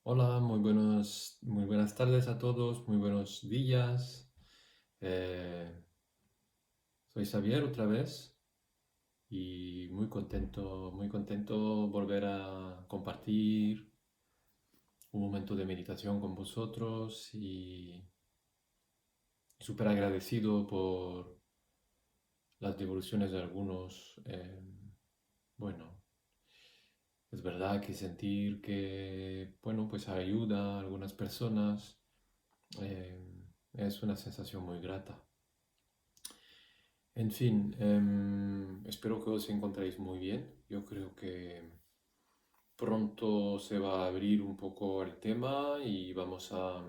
Hola, muy buenas tardes a todos, muy buenos días. Eh, Soy Xavier otra vez y muy contento volver a compartir un momento de meditación con vosotros y súper agradecido por las devoluciones de algunos. Bueno, es verdad que sentir que, bueno, pues ayuda a algunas personas es una sensación muy grata. En fin, espero que os encontréis muy bien. Yo creo que pronto se va a abrir un poco el tema y vamos a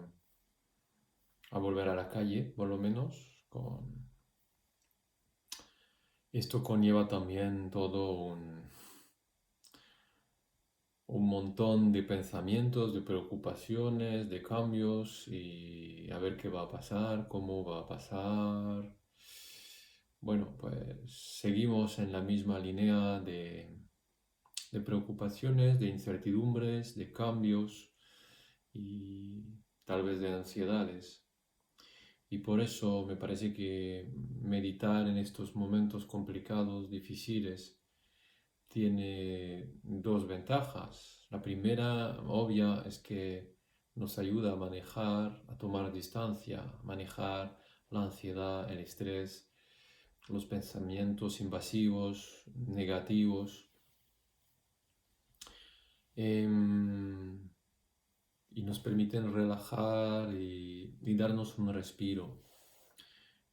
volver a la calle, por lo menos. Esto conlleva también un montón de pensamientos, de preocupaciones, de cambios y a ver qué va a pasar, cómo va a pasar. Bueno, pues seguimos en la misma línea de preocupaciones, de incertidumbres, de cambios y tal vez de ansiedades. Y por eso me parece que meditar en estos momentos complicados, difíciles, tiene dos ventajas. La primera, obvia, es que nos ayuda a manejar, a tomar distancia, a manejar la ansiedad, el estrés, los pensamientos invasivos, negativos. Em, y nos permiten relajar y darnos un respiro.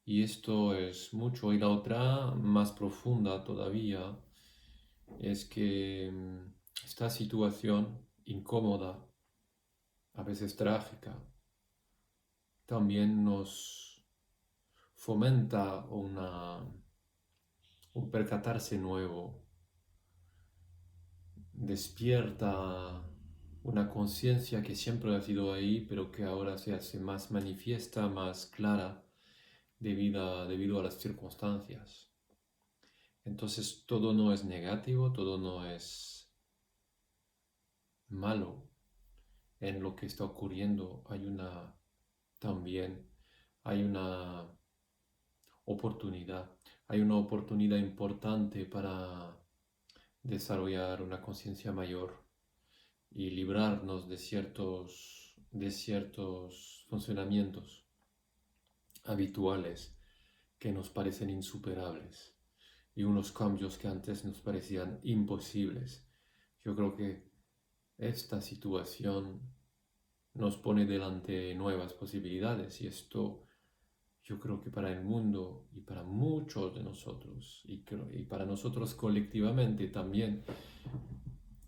Y esto es mucho. Y la otra, más profunda todavía, es que esta situación incómoda, a veces trágica, también nos fomenta un percatarse nuevo, despierta una conciencia que siempre ha sido ahí, pero que ahora se hace más manifiesta, más clara debido a las circunstancias. Entonces todo no es negativo, todo no es malo en lo que está ocurriendo. También hay una oportunidad, hay una oportunidad importante para desarrollar una conciencia mayor y librarnos de ciertos funcionamientos habituales que nos parecen insuperables y unos cambios que antes nos parecían imposibles. Yo creo que esta situación nos pone delante nuevas posibilidades y esto yo creo que para el mundo y para muchos de nosotros y para nosotros colectivamente también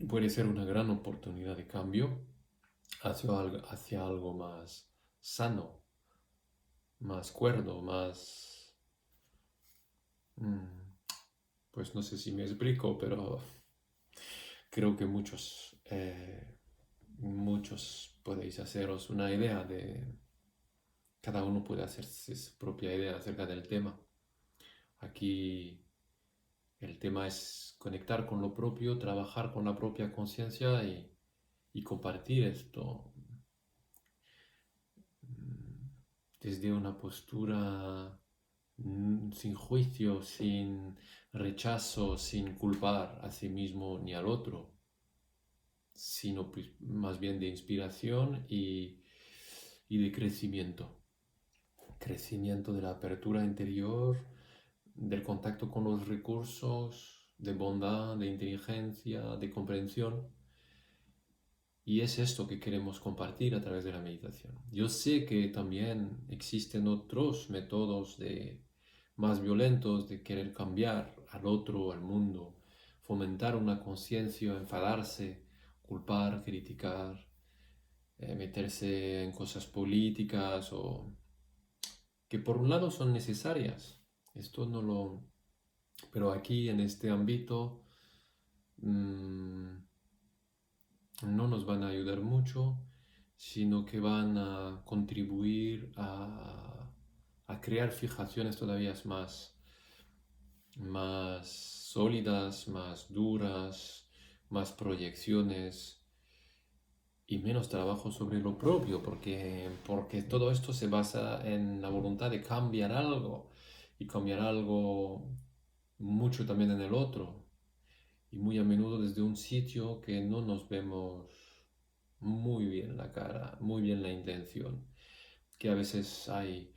puede ser una gran oportunidad de cambio hacia algo más sano, más cuerdo, mm, pues no sé si me explico, pero creo que muchos podéis haceros una idea cada uno puede hacerse su propia idea acerca del tema. Aquí el tema es conectar con lo propio, trabajar con la propia conciencia y compartir esto mm, desde una postura sin juicio, sin rechazo, sin culpar a sí mismo ni al otro, sino pues, más bien de inspiración y de crecimiento. Crecimiento de la apertura interior, del contacto con los recursos, de bondad, de inteligencia, de comprensión. Y es esto que queremos compartir a través de la meditación. Yo sé que también existen otros métodos más violentos de querer cambiar al otro, al mundo, fomentar una conciencia, enfadarse, culpar, criticar, meterse en cosas políticas o que por un lado son necesarias. Esto no lo... Pero aquí en este ámbito mm, no nos van a ayudar mucho, sino que van a contribuir a crear fijaciones todavía más sólidas, más duras, más proyecciones. y menos trabajo sobre lo propio, porque todo esto se basa en la voluntad de cambiar algo y cambiar algo mucho también en el otro y muy a menudo desde un sitio que no nos vemos muy bien la cara, muy bien la intención, que a veces hay,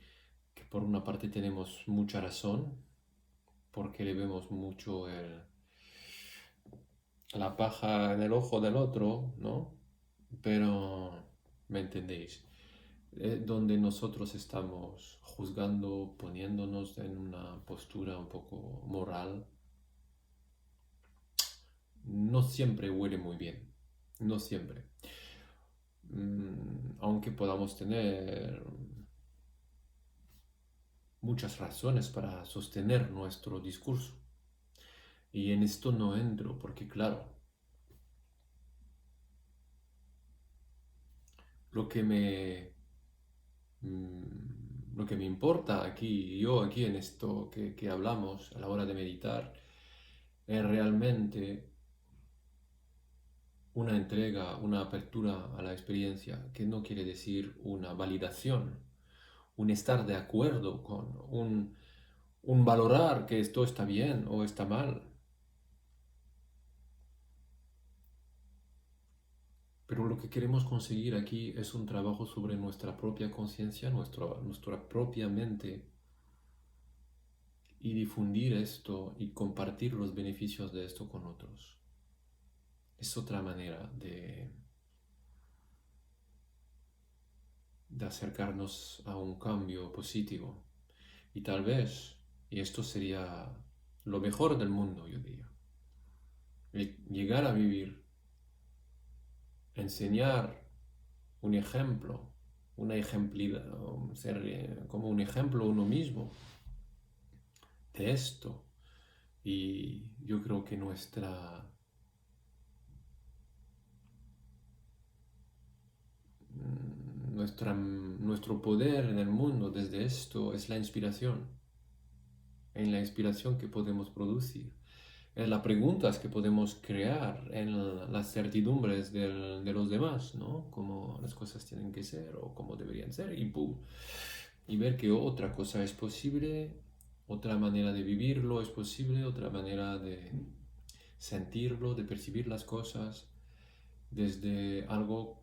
que por una parte tenemos mucha razón, porque le vemos mucho la paja en el ojo del otro, ¿no? Pero, ¿me entendéis? Donde nosotros estamos juzgando, poniéndonos en una postura un poco moral, no siempre huele muy bien, no siempre. Aunque podamos tener muchas razones para sostener nuestro discurso. Y en esto no entro, porque claro, lo que me, lo que me importa aquí, yo aquí en esto que hablamos a la hora de meditar, es realmente una entrega, una apertura a la experiencia, que no quiere decir una validación, un estar de acuerdo con, un valorar que esto está bien o está mal. Pero lo que queremos conseguir aquí es un trabajo sobre nuestra propia conciencia, nuestra propia mente, y difundir esto y compartir los beneficios de esto con otros. Es otra manera de acercarnos a un cambio positivo. Y tal vez, y esto sería lo mejor del mundo, yo diría, llegar a vivir, enseñar un ejemplo, una ejemplidad, ser como un ejemplo uno mismo de esto. Y yo creo que nuestro poder en el mundo desde esto es la inspiración, en la inspiración que podemos producir, en las preguntas que podemos crear, en las certidumbres de los demás, ¿no? Cómo las cosas tienen que ser o cómo deberían ser, y ¡pum! Y ver que otra cosa es posible, otra manera de vivirlo es posible, otra manera de sentirlo, de percibir las cosas desde algo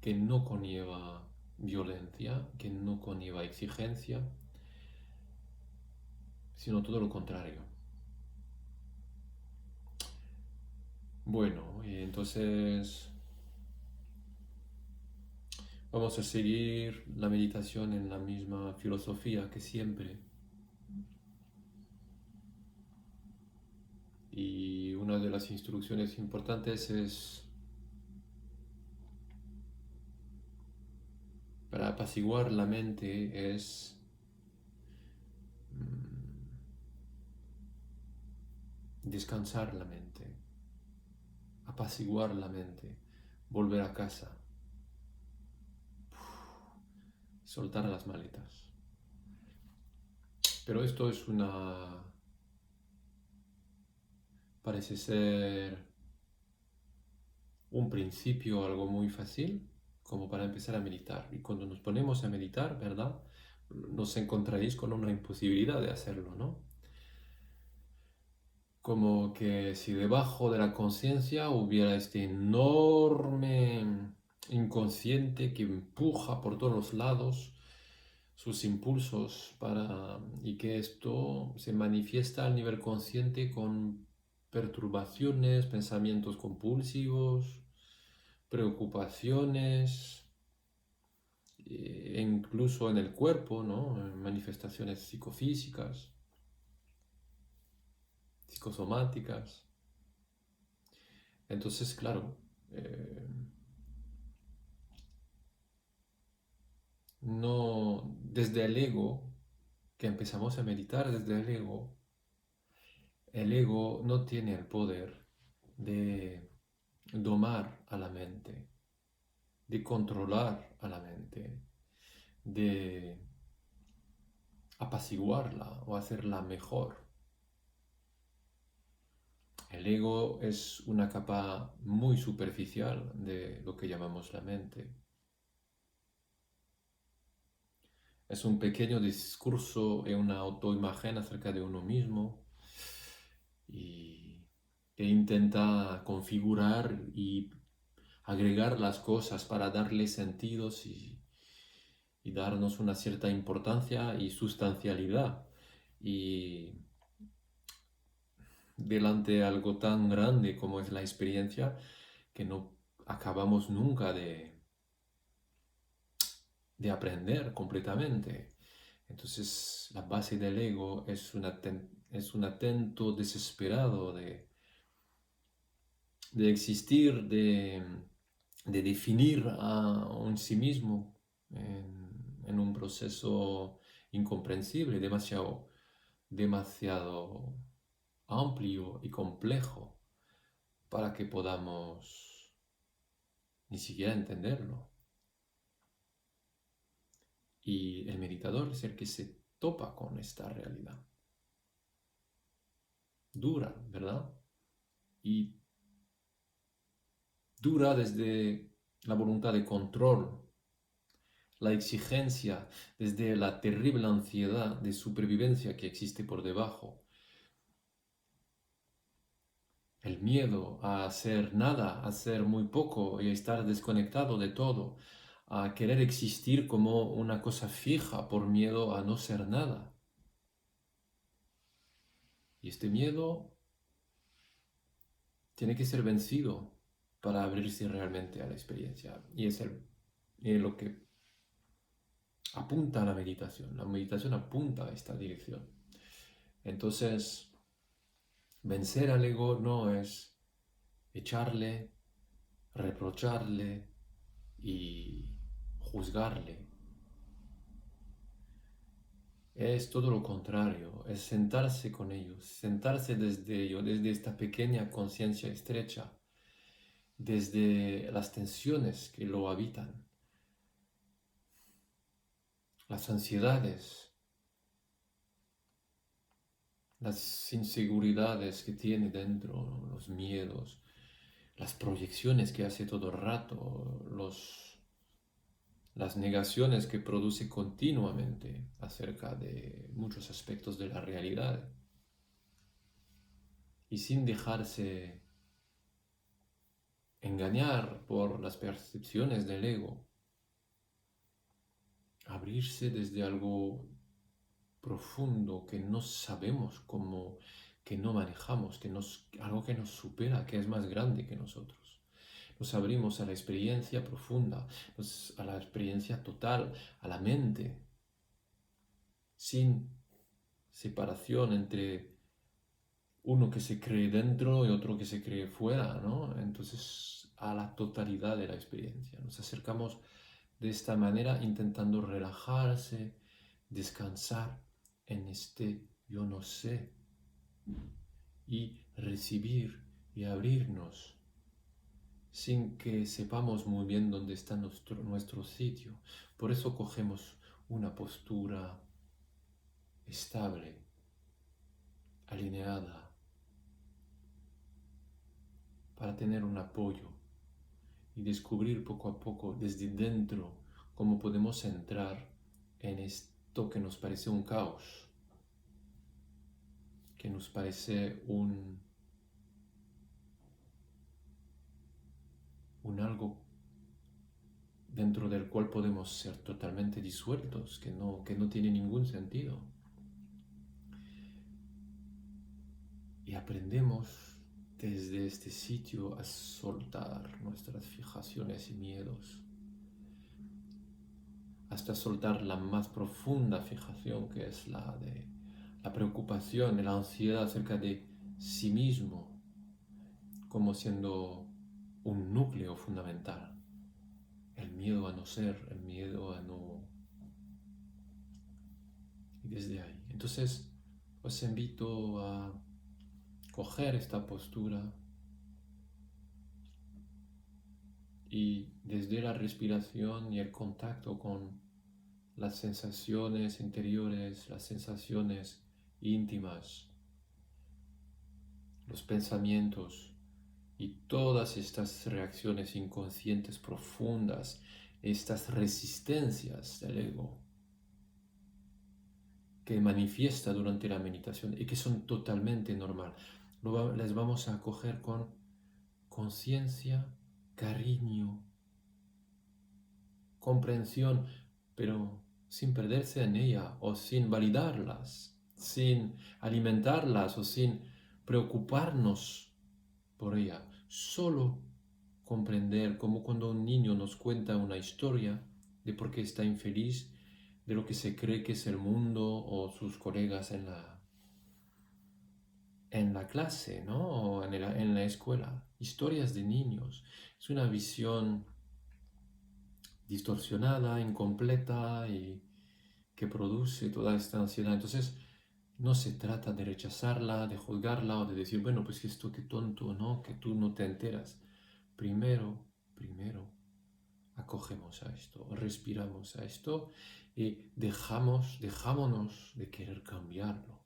que no conlleva violencia, que no conlleva exigencia, sino todo lo contrario. Bueno, y entonces vamos a seguir la meditación en la misma filosofía que siempre. Y una de las instrucciones importantes es para apaciguar la mente es descansar la mente, apaciguar la mente, volver a casa, soltar las maletas. Pero esto es parece ser un principio, algo muy fácil, como para empezar a meditar. Y cuando nos ponemos a meditar, ¿verdad? Nos encontraréis con una imposibilidad de hacerlo, ¿no? Como que si debajo de la conciencia hubiera este enorme inconsciente que empuja por todos los lados sus impulsos y que esto se manifiesta a nivel consciente con perturbaciones, pensamientos compulsivos, preocupaciones, e incluso en el cuerpo, ¿no? Manifestaciones psicofísicas, psicosomáticas. Entonces, claro, eh, no desde el ego, que empezamos a meditar desde el ego no tiene el poder de domar a la mente, de controlar a la mente, de apaciguarla o hacerla mejor. El ego es una capa muy superficial de lo que llamamos la mente. Es un pequeño discurso y una autoimagen acerca de uno mismo y que intenta configurar y agregar las cosas para darle sentidos y darnos una cierta importancia y sustancialidad. Y delante de algo tan grande como es la experiencia, que no acabamos nunca de aprender completamente. Entonces, la base del ego es un atento desesperado de existir, de definir a un sí mismo en un proceso incomprensible, demasiado amplio y complejo para que podamos ni siquiera entenderlo. Y el meditador es el que se topa con esta realidad. Dura, ¿verdad? Y dura desde la voluntad de control, la exigencia, desde la terrible ansiedad de supervivencia que existe por debajo, el miedo a hacer nada, a hacer muy poco y a estar desconectado de todo, a querer existir como una cosa fija por miedo a no ser nada. Y este miedo tiene que ser vencido para abrirse realmente a la experiencia. Y es lo que apunta a la meditación. La meditación apunta a esta dirección. Entonces, vencer al ego no es echarle, reprocharle y juzgarle. Es todo lo contrario, es sentarse con ellos, sentarse desde ello, desde esta pequeña conciencia estrecha, desde las tensiones que lo habitan, las ansiedades, las inseguridades que tiene dentro, los miedos, las proyecciones que hace todo el rato, las negaciones que produce continuamente acerca de muchos aspectos de la realidad y sin dejarse engañar por las percepciones del ego, abrirse desde algo profundo que no sabemos cómo, que no manejamos, algo que nos supera, que es más grande que nosotros. Nos abrimos a la experiencia profunda, a la experiencia total, a la mente, sin separación entre uno que se cree dentro y otro que se cree fuera, ¿no? Entonces, a la totalidad de la experiencia. Nos acercamos de esta manera intentando relajarse, descansar en este yo no sé y recibir y abrirnos sin que sepamos muy bien dónde está nuestro sitio. Por eso cogemos una postura estable, alineada, para tener un apoyo y descubrir poco a poco desde dentro cómo podemos entrar en esto que nos parece un caos, que nos parece un algo dentro del cual podemos ser totalmente disueltos, que no tiene ningún sentido. Y aprendemos desde este sitio a soltar nuestras fijaciones y miedos, hasta soltar la más profunda fijación, que es la de la preocupación, la ansiedad acerca de sí mismo, como siendo un núcleo fundamental. El miedo a no ser, el miedo a no... Y desde ahí. Entonces, os invito a coger esta postura y desde la respiración y el contacto con las sensaciones interiores, las sensaciones íntimas, los pensamientos y todas estas reacciones inconscientes profundas, estas resistencias del ego que manifiesta durante la meditación y que son totalmente normal. Les vamos a acoger con conciencia, cariño, comprensión, pero sin perderse en ella o sin validarlas, sin alimentarlas o sin preocuparnos por ella. Solo comprender, como cuando un niño nos cuenta una historia de por qué está infeliz, de lo que se cree que es el mundo o sus colegas en la clase, ¿no? O en la escuela. Historias de niños. Es una visión distorsionada, incompleta y que produce toda esta ansiedad. Entonces, no se trata de rechazarla, de juzgarla o de decir, bueno, pues esto qué tonto, ¿no? Que tú no te enteras. Primero, acogemos a esto, respiramos a esto y dejámonos de querer cambiarlo.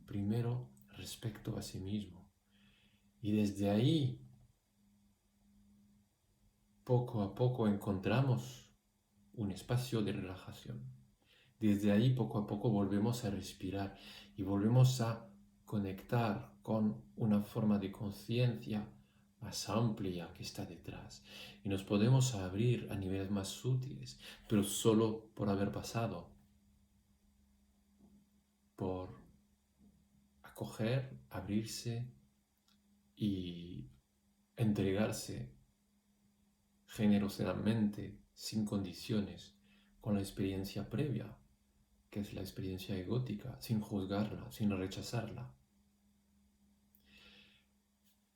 Primero, respecto a sí mismo. Y desde ahí, poco a poco, encontramos un espacio de relajación. Desde ahí, poco a poco, volvemos a respirar y volvemos a conectar con una forma de conciencia más amplia que está detrás. Y nos podemos abrir a niveles más sutiles, pero solo por haber pasado, por acoger, abrirse y entregarse generosamente, sin condiciones, con la experiencia previa, que es la experiencia egótica, sin juzgarla, sin rechazarla.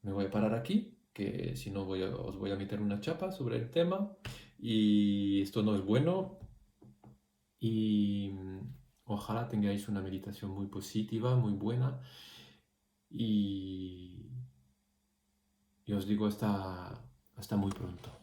Me voy a parar aquí, que si no os voy a meter una chapa sobre el tema y esto no es bueno y ojalá tengáis una meditación muy positiva, muy buena y, y os digo hasta muy pronto.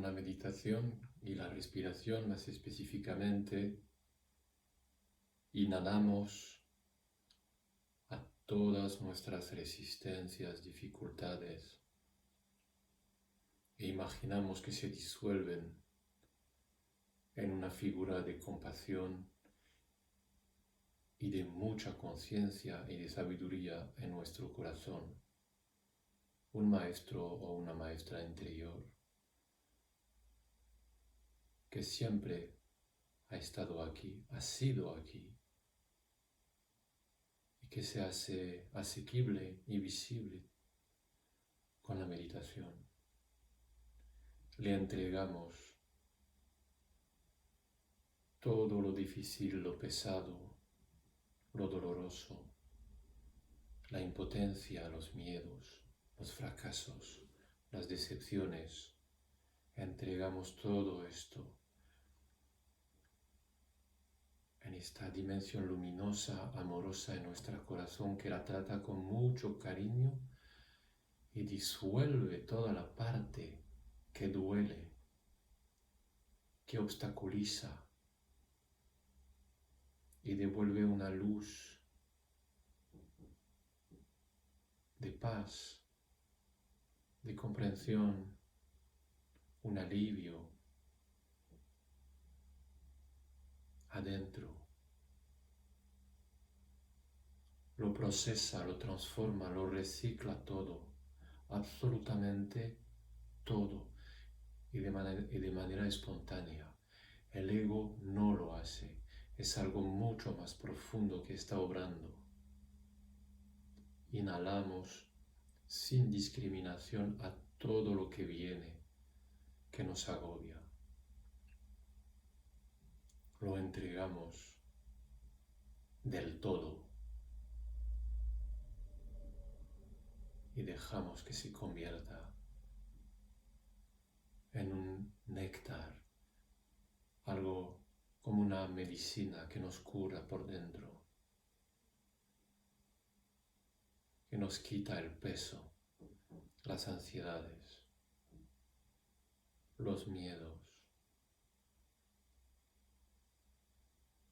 la meditación y la respiración más específicamente, inhalamos a todas nuestras resistencias, dificultades e imaginamos que se disuelven en una figura de compasión y de mucha conciencia y de sabiduría en nuestro corazón, un maestro o una maestra interior que siempre ha estado aquí, ha sido aquí, y que se hace asequible y visible con la meditación. Le entregamos todo lo difícil, lo pesado, lo doloroso, la impotencia, los miedos, los fracasos, las decepciones. Entregamos todo esto en esta dimensión luminosa, amorosa en nuestro corazón, que la trata con mucho cariño y disuelve toda la parte que duele, que obstaculiza, y devuelve una luz de paz, de comprensión, un alivio adentro. Lo procesa, lo transforma, lo recicla todo, absolutamente todo, y de manera espontánea. El ego no lo hace, es algo mucho más profundo que está obrando. Inhalamos sin discriminación a todo lo que viene, que nos agobia. Lo entregamos del todo y dejamos que se convierta en un néctar, algo como una medicina que nos cura por dentro, que nos quita el peso, las ansiedades, los miedos,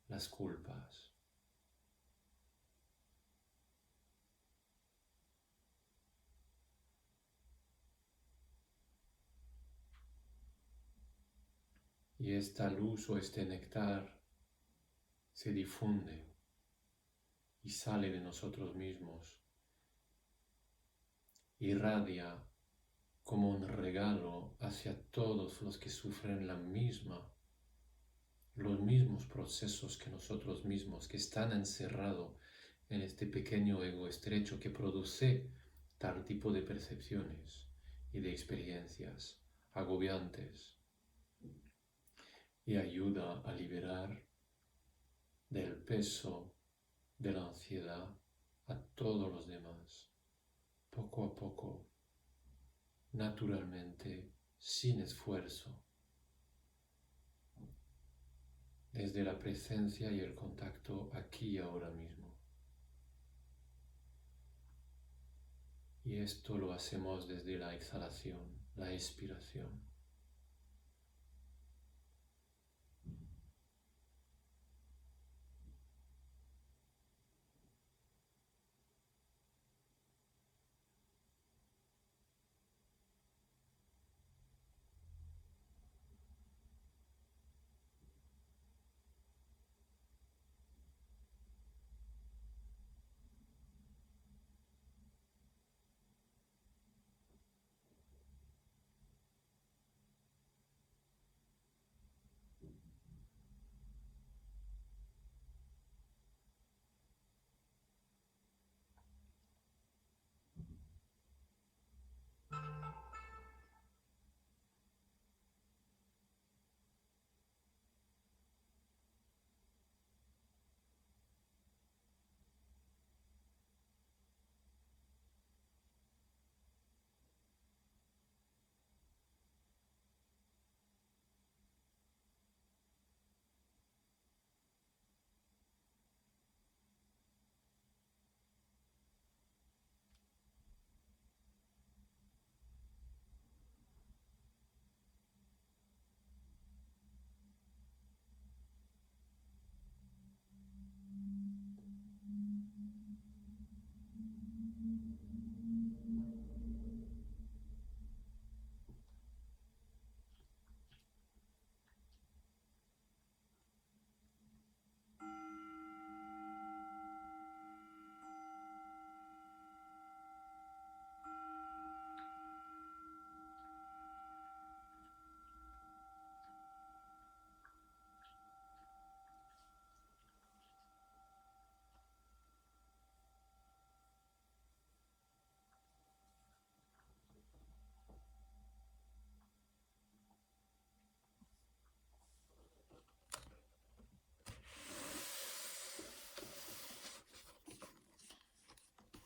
las culpas. Y esta luz o este néctar se difunde y sale de nosotros mismos, irradia como un regalo hacia todos los que sufren los mismos procesos que nosotros mismos, que están encerrados en este pequeño ego estrecho que produce tal tipo de percepciones y de experiencias agobiantes, y ayuda a liberar del peso de la ansiedad a todos los demás, poco a poco, naturalmente, sin esfuerzo, desde la presencia y el contacto aquí y ahora mismo. Y esto lo hacemos desde la exhalación, la expiración.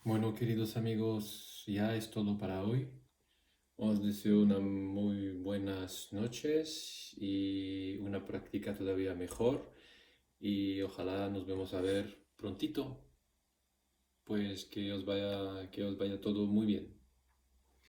Bueno, queridos amigos, ya es todo para hoy. Os deseo unas muy buenas noches y una práctica todavía mejor. Y ojalá nos vemos a ver prontito. Pues que os vaya todo muy bien.